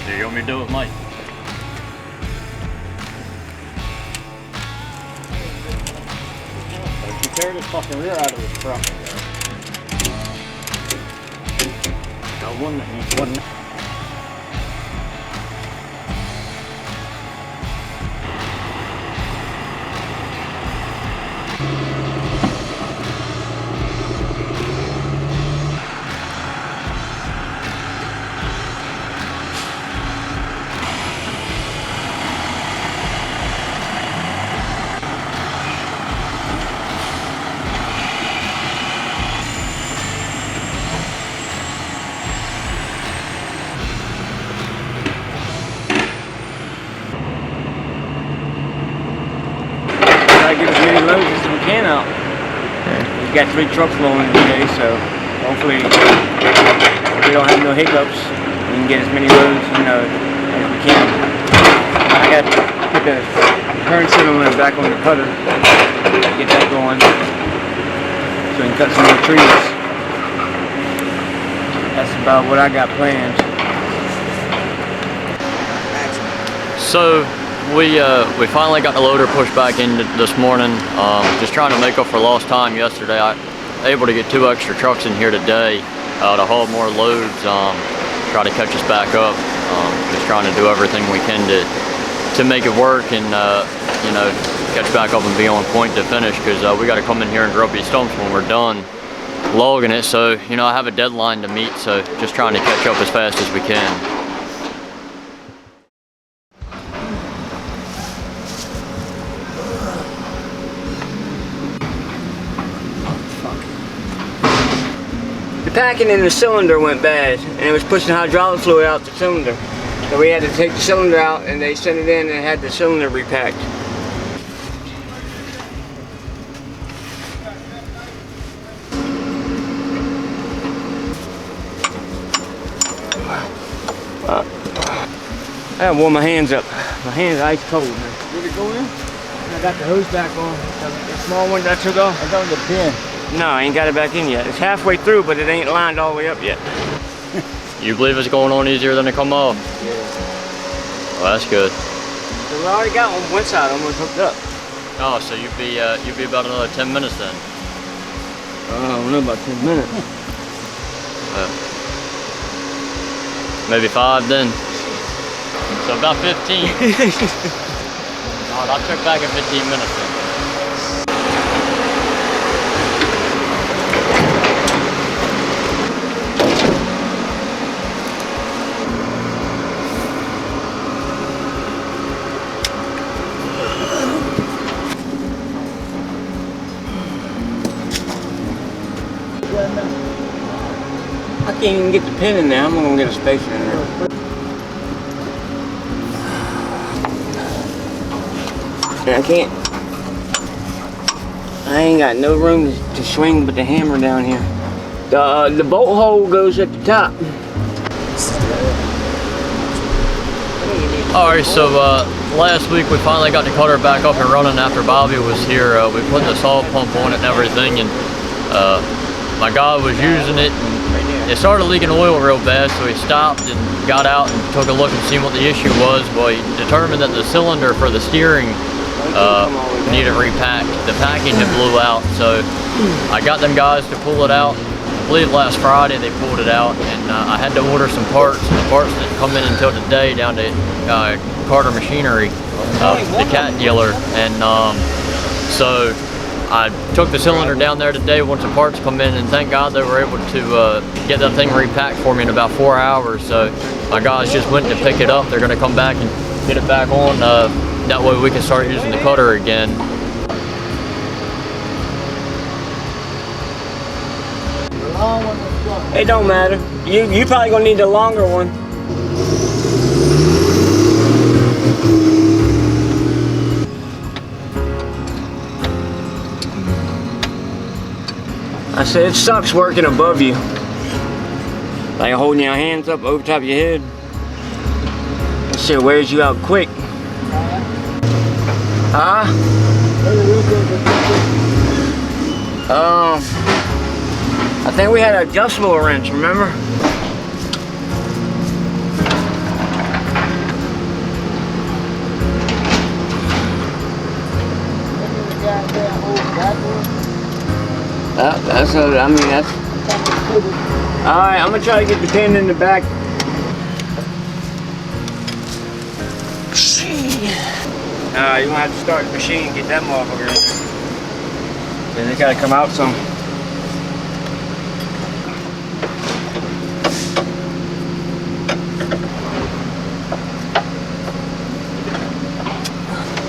You want me to do it, Mike? You tear this fucking rear out of this truck. Got one that needs one. Get as many loads as we can out. We've got 3 trucks rolling today, so hopefully we don't have no hiccups. We can get as many loads, you know, as we can. I got to put the current cylinder back on the cutter, get that going, so we can cut some more trees. That's about what I got planned. So we finally got the loader pushed back in this morning. Just trying to make up for lost time yesterday. I was able to get 2 extra trucks in here today to haul more loads, try to catch us back up. Just trying to do everything we can to make it work and you know, catch back up and be on point to finish, because we got to come in here and drop these stumps when we're done logging it. So you know, I have a deadline to meet, so just trying to catch up as fast as we can. The packing in the cylinder went bad, and it was pushing hydraulic fluid out the cylinder. So we had to take the cylinder out, and they sent it in and had the cylinder repacked. I warm my hands up. My hands are ice cold, man. Did it go in? I got the hose back on. The small one that I took off. I got the pin. No, I ain't got it back in yet. It's halfway through, but it ain't lined all the way up yet. You believe it's going on easier than it come off? Yeah. Well, that's good. So we already got one side almost hooked up. Oh, so you'd be about another 10 minutes then? I don't know about 10 minutes. Maybe 5 then. So about 15. Alright, I'll check back in 15 minutes then. I can't even get the pin in there. I'm gonna get a spacer in there. And I ain't got no room to swing but the hammer down here. The bolt hole goes at the top. Alright, so last week we finally got the cutter back up and running after Bobby was here. We put the salt pump on it and everything, and my guy was using it, and it started leaking oil real bad, so he stopped and got out and took a look and seen what the issue was. Well, he determined that the cylinder for the steering needed repacked. The packing had blew out, so I got them guys to pull it out. I believe last Friday they pulled it out, and I had to order some parts. The parts didn't come in until today down to Carter Machinery, the cat dealer, and so I took the cylinder down there today once the parts come in, and thank God they were able to get that thing repacked for me in about 4 hours. So my guys just went to pick it up. They're going to come back and get it back on. That way we can start using the cutter again. It don't matter. You probably gonna need the longer one. I said it sucks working above you. Like holding your hands up over top of your head. That shit wears you out quick. Huh? I think we had an adjustable wrench, remember? That's alright, I'm gonna try to get the pin in the back. You're gonna have to start the machine and get that motherfucker in. Then they gotta come out some.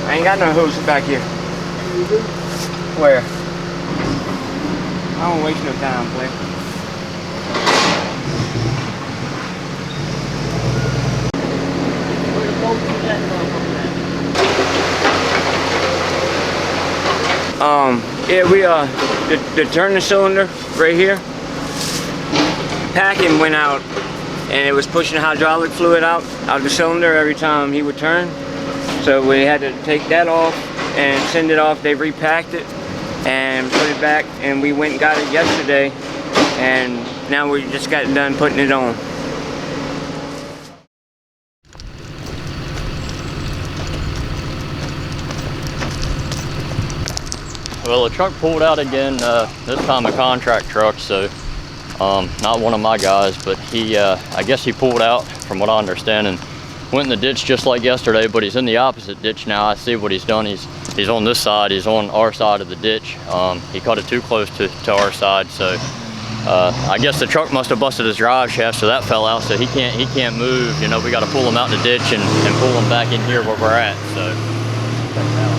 I ain't got no hose back here. Where? I don't waste no time, player. Yeah, we the turning cylinder right here. Packing went out, and it was pushing hydraulic fluid out of the cylinder every time he would turn. So we had to take that off and send it off. They repacked it and put it back, and we went and got it yesterday, and now we just got done putting it on. Well, the truck pulled out again, this time a contract truck, so not one of my guys, but he, I guess he pulled out, from what I understand, and went in the ditch just like yesterday, but he's in the opposite ditch now. I see what he's done. He's on this side, he's on our side of the ditch. He cut it too close to our side, so I guess the truck must have busted his drive shaft, so that fell out, so he can't move. You know, we got to pull him out the ditch and pull him back in here where we're at, so check it out.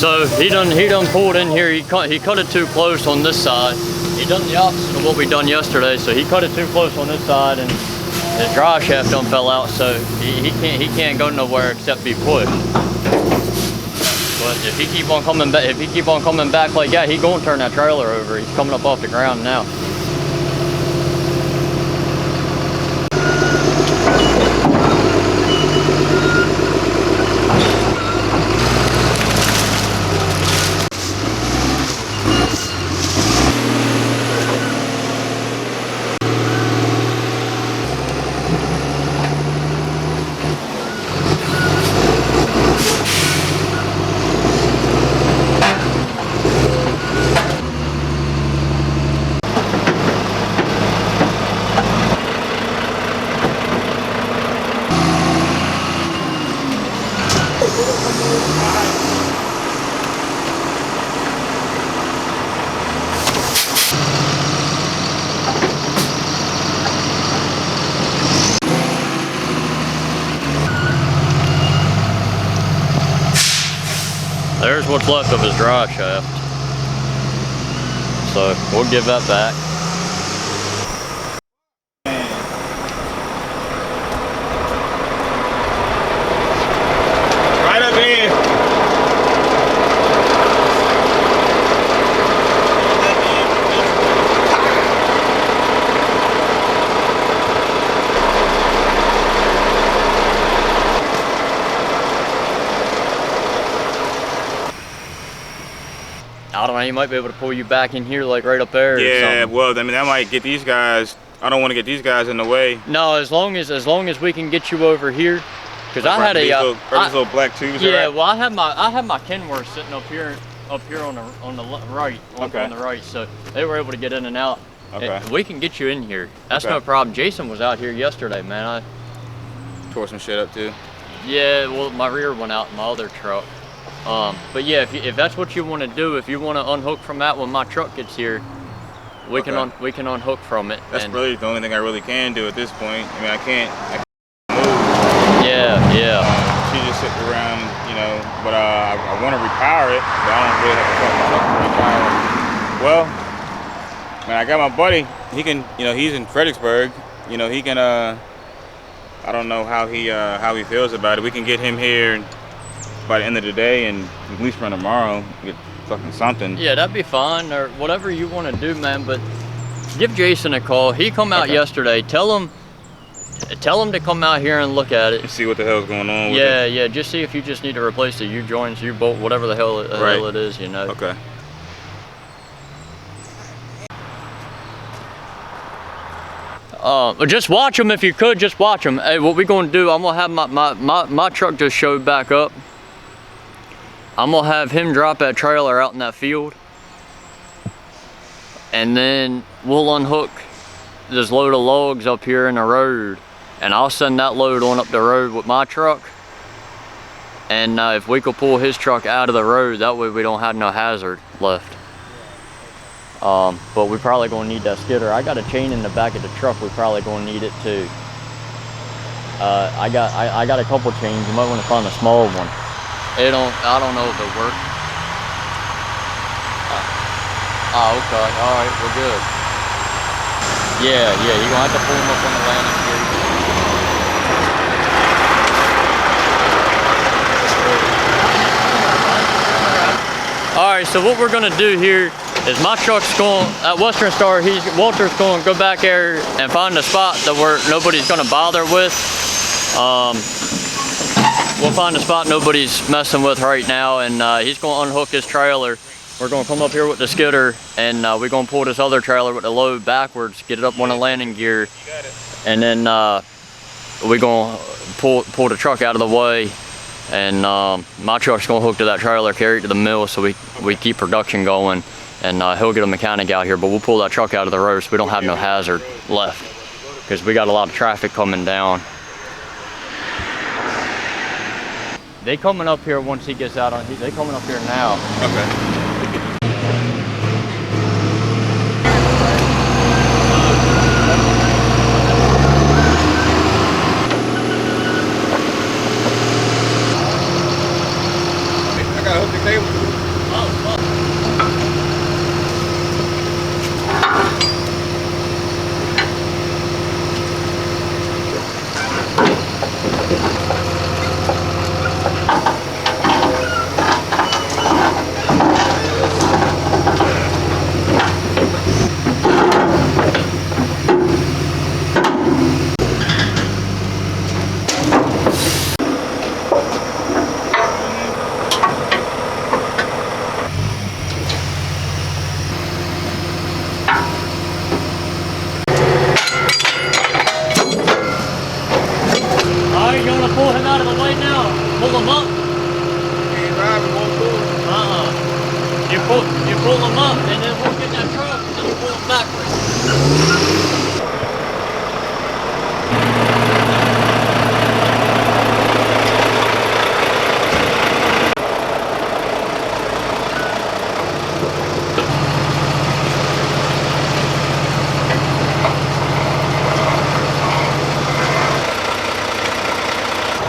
So he done pulled in here. He cut it too close on this side. He done the opposite of what we done yesterday. So he cut it too close on this side, and his drive shaft done fell out. So he can't go nowhere except be pushed. But if he keep on coming back like that, he gonna turn that trailer over. He's coming up off the ground now. There's what's left of his drive shaft. So we'll give that back. Right up here. I don't know, he might be able to pull you back in here, like right up there. Yeah, or something. well, I mean, that might get these guys. I don't want to get these guys in the way. No, as long as we can get you over here, because I had these a little black tubes. yeah. Right? Well, I have my Kenworth sitting up here on the right, okay. on the right, so they were able to get in and out. Okay. And we can get you in here. That's Okay. no problem. Jason was out here yesterday, man. Tore some shit up too. Yeah, well, my rear went out in my other truck. But yeah, if that's what you want to do, if you want to unhook from that when my truck gets here, we can unhook from it. That's really the only thing I really can do at this point. I mean, I can't move. Yeah. She just sitting around, you know. But I want to repower it, but I don't really have to fuck my truck to repower it. Well, man, I got my buddy. He can, you know, he's in Fredericksburg. You know, he can. I don't know how he feels about it. We can get him here by the end of the day and at least run tomorrow, get fucking something. Yeah, that'd be fine, or whatever you want to do, man. But give Jason a call. He come out yesterday. Tell him to come out here and look at it. See what the hell's going on with Yeah, it. yeah. Just see if you just need to replace the U-joints, U-bolt, whatever the hell it is, you know. Okay. But just watch them if you could. Just watch them. Hey, what we gonna do? I'm gonna have my truck just showed back up. I'm gonna have him drop that trailer out in that field, and then we'll unhook this load of logs up here in the road, and I'll send that load on up the road with my truck. And if we could pull his truck out of the road, that way we don't have no hazard left. But we probably gonna need that skidder. I got a chain in the back of the truck. We probably gonna need it too. I got a couple chains. You might want to find a small one. I don't know if it works. Oh, okay. All right, we're good. Yeah, you're gonna have to pull them up on the landing gear. All right, so what we're gonna do here is my truck's going at Western Star. Walter's going to go back there and find a spot that where nobody's going to bother with. We'll find a spot nobody's messing with right now, and he's going to unhook his trailer. We're going to come up here with the skidder, and we're going to pull this other trailer with the load backwards, get it up on the landing gear, and then we're going to pull the truck out of the way. And my truck's going to hook to that trailer, carry it to the mill, so we keep production going. And he'll get a mechanic out here, but we'll pull that truck out of the road so we don't have no hazard left, because we got a lot of traffic coming down. They coming up here once he gets out on. They coming up here now. Okay. I gotta hook the cable. Oh, fuck. You want to pull him out of the way now? Pull him up? You pull him up, and then we'll get that truck, and then we'll pull him backwards.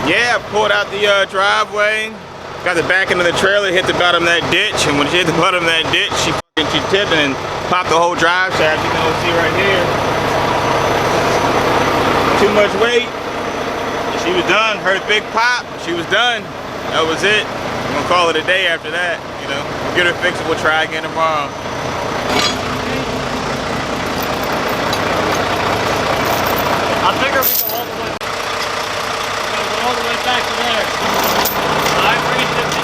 Yeah, I pulled out the driveway, got the back end of the trailer, hit the bottom of that ditch, and when she hit the bottom of that ditch, she tipped and popped the whole drive shaft. You can see right here. Too much weight. She was done. Heard a big pop. She was done. That was it. I'm gonna call it a day after that. You know, we'll get her fixed. We'll try again tomorrow. I figure we go all the way back to there. All right, bring it to me.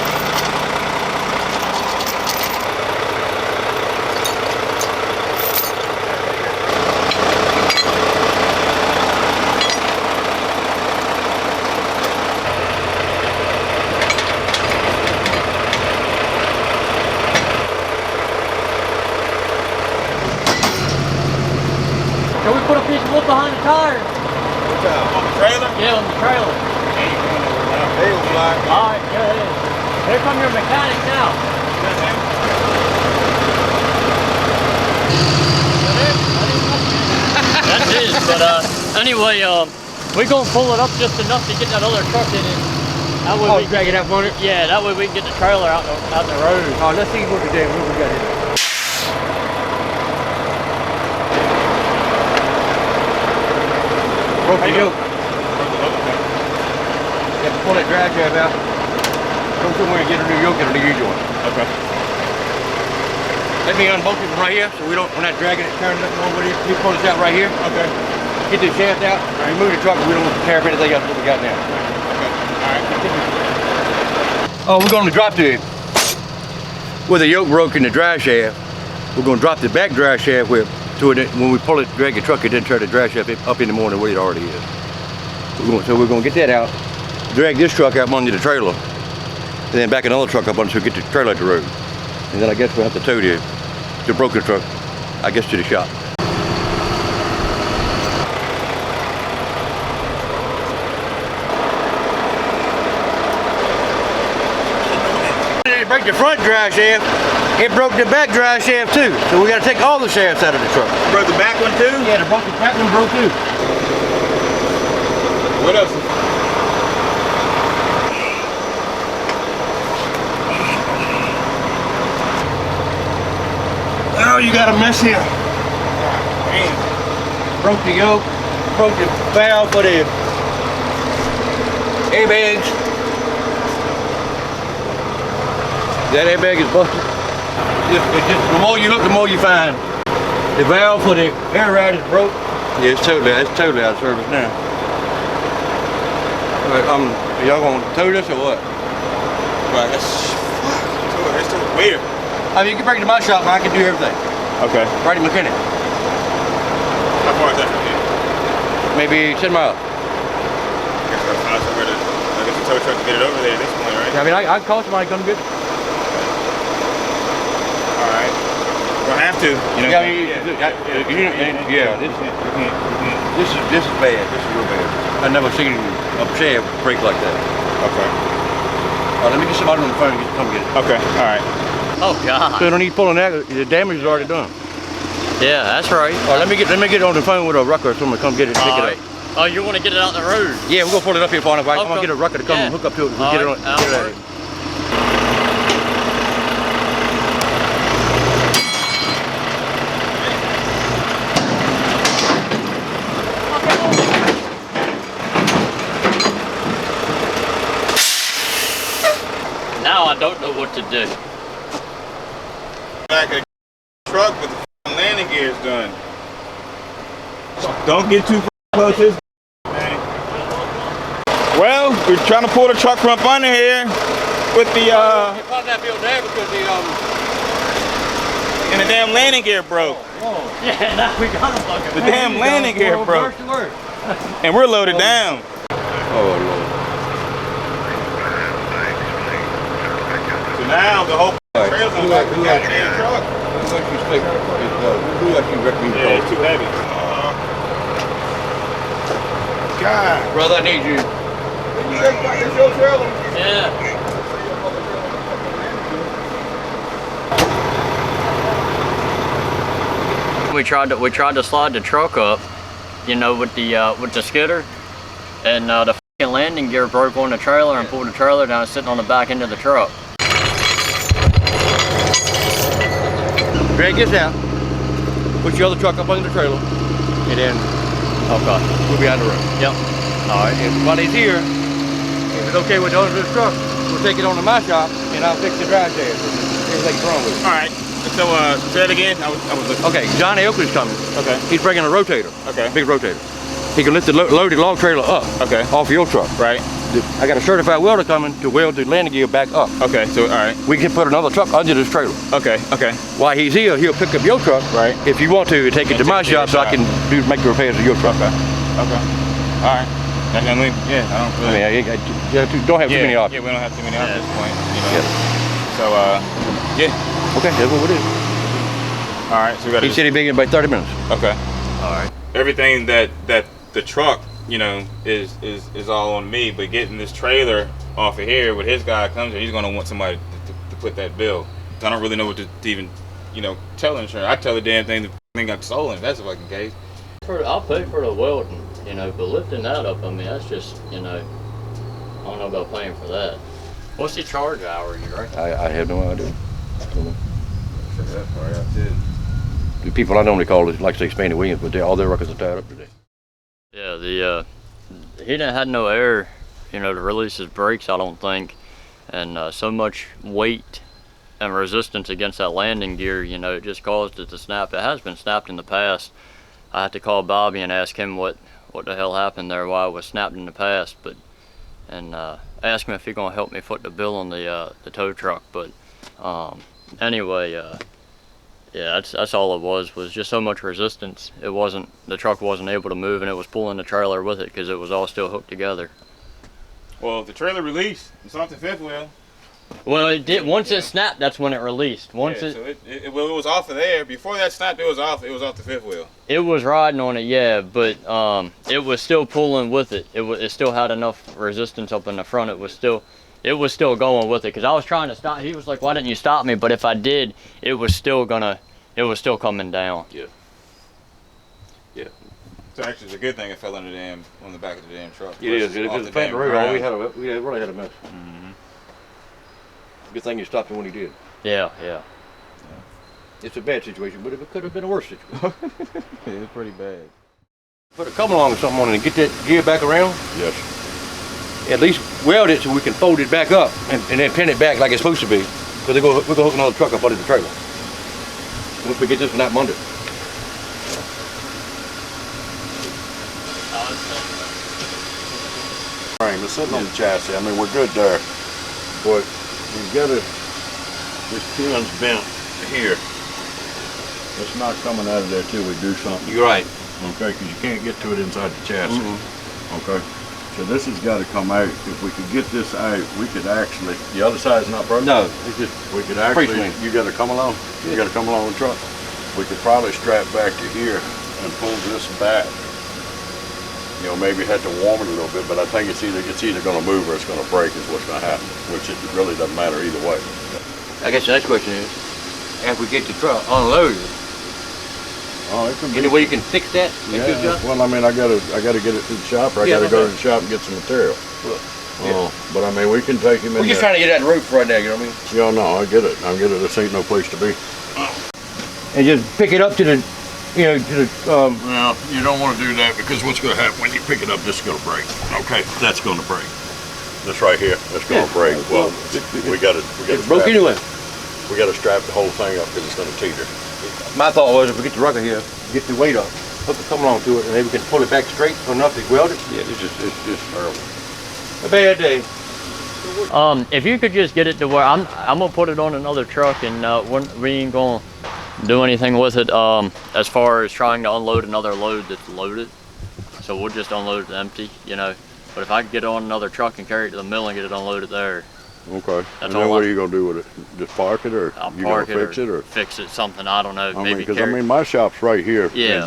Can we put a piece of wood behind the tire? On the trailer? Yeah, on the trailer. Alright, yeah, it is. Here come your mechanic now. That's his, but anyway, we're gonna pull it up just enough to get that other truck in it. That way we drag it up on it? Yeah, that way we can get the trailer out the road. Oh, let's see what we got here. Broke the yoke. You have to pull that drag shaft out. Go somewhere and get a new yoke and a new joint. Okay. Let me unbolt it from right here so we're not dragging it, turning it over here. You pull this out right here. Okay. Get the shaft out, remove the truck, we don't tear up anything else what we got now. Okay. Alright. Oh, we're going to drop with the yoke broke in the drive shaft, we're going to drop the back drive shaft when we pull it, drag the truck, it didn't turn the drive shaft up in the morning where it already is. So we're going to get that out, drag this truck out under the trailer, and then back another truck up under so we get the trailer out the road. And then I guess we'll have to tow the broken truck, I guess, to the shop. It broke the front drive shaft, it broke the back drive shaft too. So we got to take all the shafts out of the truck. Broke the back one too? Yeah, the back one broke too. What else? Oh, you got a mess here. Man. Broke the yoke, broke the valve for the airbags. That airbag is busted. The more you look, the more you find. The valve for the air ride is broke. Yeah, it's totally out of service now. Y'all gonna tow this or what? Right, that's still weird. I mean, you can bring it to my shop and I can do everything. Okay. Right to mechanic. How far is that from here? Maybe 10 miles. I guess I'll find somewhere I guess the tow truck to get it over there at this point, right? I mean, I can call somebody to come get it. Alright. We're gonna have to. You know, This is bad. This is real bad. I've never seen a shaft break like that. Okay. Let me get somebody on the phone and come get it. Okay, alright. Oh God. So you don't need pulling that. The damage is already done. Yeah, that's right. All right, let me get on the phone with a rucker or someone to come get it and pick it up. Oh, you want to get it out the road? Yeah, we're gonna pull it up here for you. I'm gonna Okay. get a rucker to come and hook up to it. We'll get it on. Get it out of here. Now I don't know what to do. Back of the truck with the landing gears done. Don't get too close to this man. Well, we're trying to pull the truck from up under here with the It probably not built there because and the damn landing gear broke. Yeah, now we got a fucking. The damn landing gear broke. And we're loaded down. Oh Lord. So now the whole trail's on the back of the goddamn truck. Who actually recommend you? Yeah, it's too heavy. God. Brother, I need you. It's your trailer. Yeah. We tried to slide the truck up, you know, with the skidder, and the fucking second landing gear broke on the trailer and pulled the trailer down, sitting on the back end of the truck. Drag this out, put your other truck up under the trailer, and then we'll be on the road. Yep. All right, and while he's here, if it's okay with the owner of this truck, we'll take it on to my shop, and I'll fix the drive shaft. Everything's wrong with it. All right. So say it again. I was looking. Okay, Johnny Oakley's coming. Okay. He's bringing a rotator. Okay. Big rotator. He can lift the loaded log trailer up. Okay. Off your truck. Right. I got a certified welder coming to weld the landing gear back up. Okay. So all right. We can put another truck under this trailer. Okay. Okay. While he's here, he'll pick up your truck. Right. If you want to, take it to my shop so I can make the repairs to your truck. Okay. Okay. All right. I mean, yeah. I don't really. Don't have too many options. Yeah, we don't have too many options at this point. You know. Yeah. So yeah. Okay, that's what we do. All right. So we got. He said he'd be in about 30 minutes. Okay. All right. Everything that the truck, you know, is all on me, but getting this trailer off of here, when his guy comes here, he's gonna want somebody to put that bill. I don't really know what to even, you know, tell insurance. I tell the damn thing the thing got stolen. If that's the fucking case. I'll pay for the welding, you know, but lifting that up, I mean, that's just, you know, I don't know about paying for that. What's the charge hourly, right? I have no idea. I don't know. Figure that part out too. The people I normally call is like say Spanny Williams, but all their records are tied up today. Yeah, he didn't have no air, you know, to release his brakes, I don't think, and so much weight and resistance against that landing gear, you know, it just caused it to snap. It has been snapped in the past. I had to call Bobby and ask him what the hell happened there, why it was snapped in the past, but and ask him if he's gonna help me foot the bill on the tow truck. But anyway, yeah, that's all it was just so much resistance. The truck wasn't able to move, and it was pulling the trailer with it because it was all still hooked together. Well, if the trailer released, it's off the fifth wheel. Well, it did. Once it snapped, that's when it released. So it was off of there. Before that snapped, it was off the fifth wheel. It was riding on it, yeah, but it was still pulling with it. It still had enough resistance up in the front. It was still going with it, because I was trying to stop. He was like, "Why didn't you stop me?" But if I did, it was still coming down. Yeah. Yeah. So actually, it's a good thing it fell on the back of the damn truck. It is. If it was flat road, we really had a mess. Mm-hmm. Good thing you stopped him when he did. Yeah. It's a bad situation, but it could have been a worse situation. Yeah, it's pretty bad. Put a come along or something on it and get that gear back around. Yes. At least weld it so we can fold it back up and then pin it back like it's supposed to be. Because we're going to hook another truck up under the trailer. Once we get this one out Monday. Frame, it's sitting on the chassis. I mean, we're good there. But you've got to, this pin's bent here. It's not coming out of there till we do something. You're right. Okay, because you can't get to it inside the chassis. Okay, so this has got to come out. If we could get this out, we could actually, the other side's not broken? No, it's just We could actually, swing. you got to come along? You got to come along the truck? We could probably strap back to here and pull this back. You know, maybe have to warm it a little bit, but I think it's either going to move or it's going to break is what's going to happen, which it really doesn't matter either way. I guess the next question is, after we get the truck unloaded, Oh, it can be. any way you can fix that? Make good Yeah, job? well, I mean, I gotta get it to the shop, or I Yeah, gotta go to okay. the shop and get some material. Yeah. But I mean, we can take him in We're just there. trying to get that roof right now, you know what I mean? Yeah, no, I get it. This ain't no place to be. And just pick it up to the, you know, to the, Well, you don't want to do that because what's going to happen when you pick it up, this is going to break. Okay, that's going to break. This right here, that's going to break. Well, we got to. it's broke anyway. We got to strap the whole thing up because it's going to teeter. My thought was if we get the rocker here, get the weight up, hook the come along to it, and maybe we can pull it back straight enough to weld it. Yeah, it's just terrible. A bad day. If you could just get it to where I'm gonna put it on another truck, and we ain't gonna do anything with it as far as trying to unload another load that's loaded. So we'll just unload it empty, you know. But if I could get it on another truck and carry it to the mill and get it unloaded there, Okay. That's And then all what are you going to do with it? Just park it, or I'll you going park to fix it, or? fix it, something, I don't know, I mean, maybe because carry. my shop's right here. Yeah.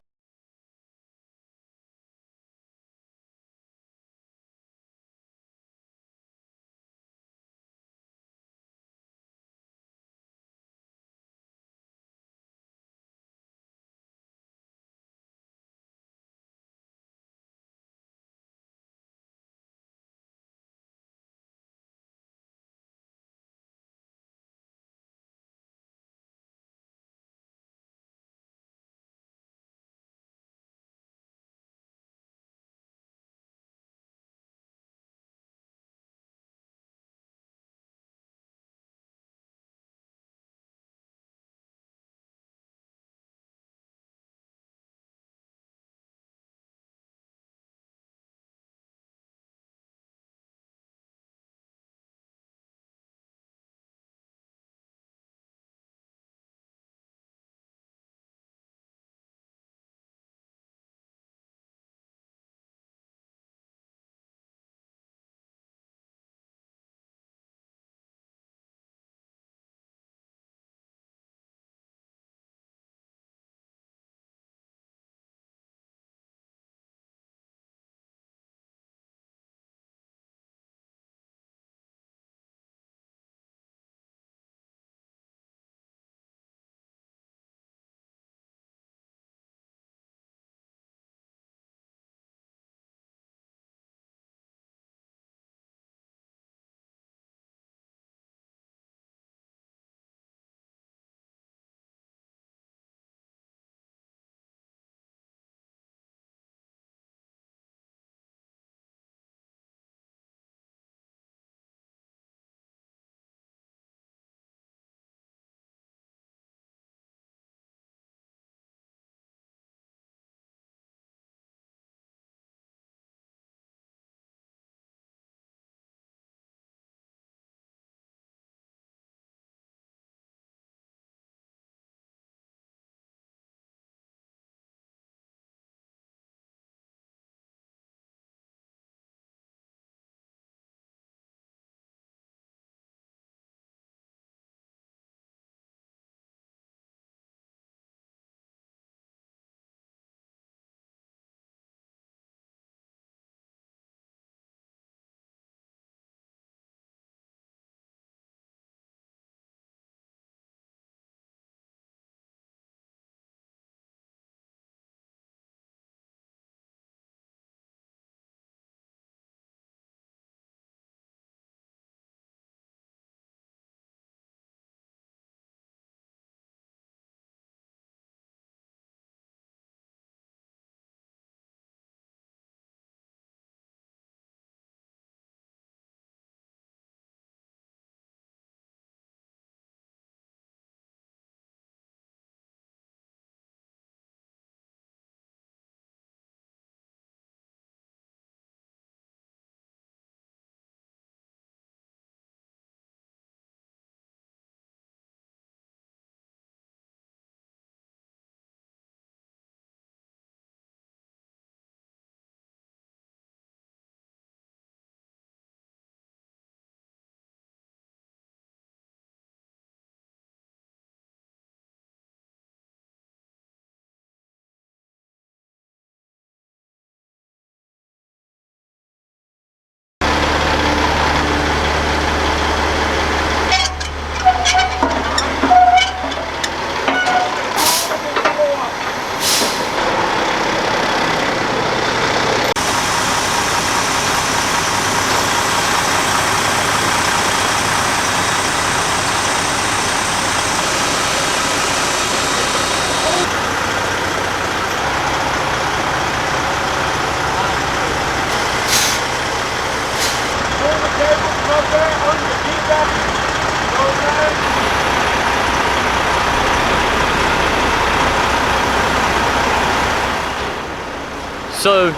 So,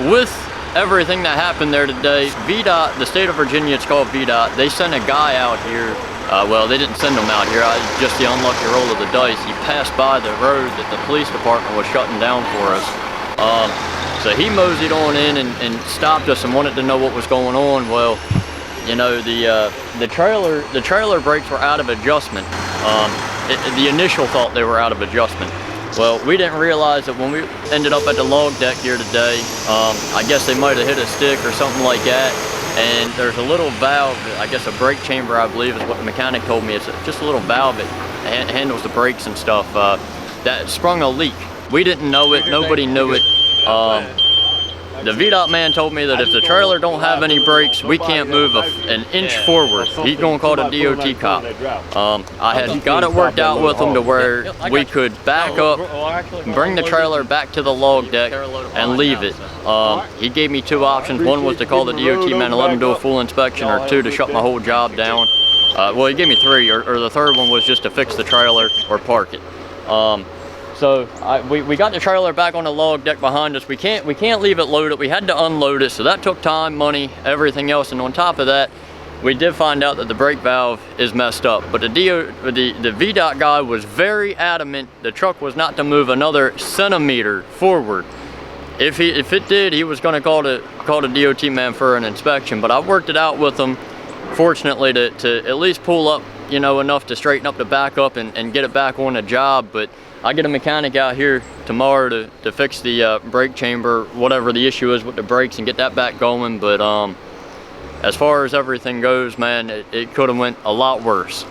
with everything that happened there today, VDOT, the state of Virginia, it's called VDOT, they sent a guy out here. Well, they didn't send him out here, just the unlucky roll of the dice. He passed by the road that the police department was shutting down for us. So he moseyed on in and stopped us and wanted to know what was going on. Well, you know, the trailer brakes were out of adjustment. The initial thought they were out of adjustment. Well, we didn't realize that when we ended up at the log deck here today, I guess they might have hit a stick or something like that. And there's a little valve, I guess a brake chamber, I believe is what the mechanic told me. It's just a little valve that handles the brakes and stuff that sprung a leak. We didn't know it, nobody knew it. The VDOT man told me that if the trailer don't have any brakes, we can't move an inch forward. He's gonna call the DOT cop. I had got it worked out with him to where we could back up, bring the trailer back to the log deck, and leave it. He gave me two options. One was to call the DOT man and let him do a full inspection, or two, to shut my whole job down. Well, he gave me three, or the third one was just to fix the trailer or park it. So we got the trailer back on the log deck behind us. We can't leave it loaded. We had to unload it, so that took time, money, everything else. And on top of that, we did find out that the brake valve is messed up. But the VDOT guy was very adamant the truck was not to move another centimeter forward. If it did, he was going to call the DOT man for an inspection. But I worked it out with him, fortunately, to at least pull up, you know, enough to straighten up the back up and get it back on the job. But I get a mechanic out here tomorrow to fix the brake chamber, whatever the issue is with the brakes, and get that back going. But as far as everything goes, man, it could have went a lot worse.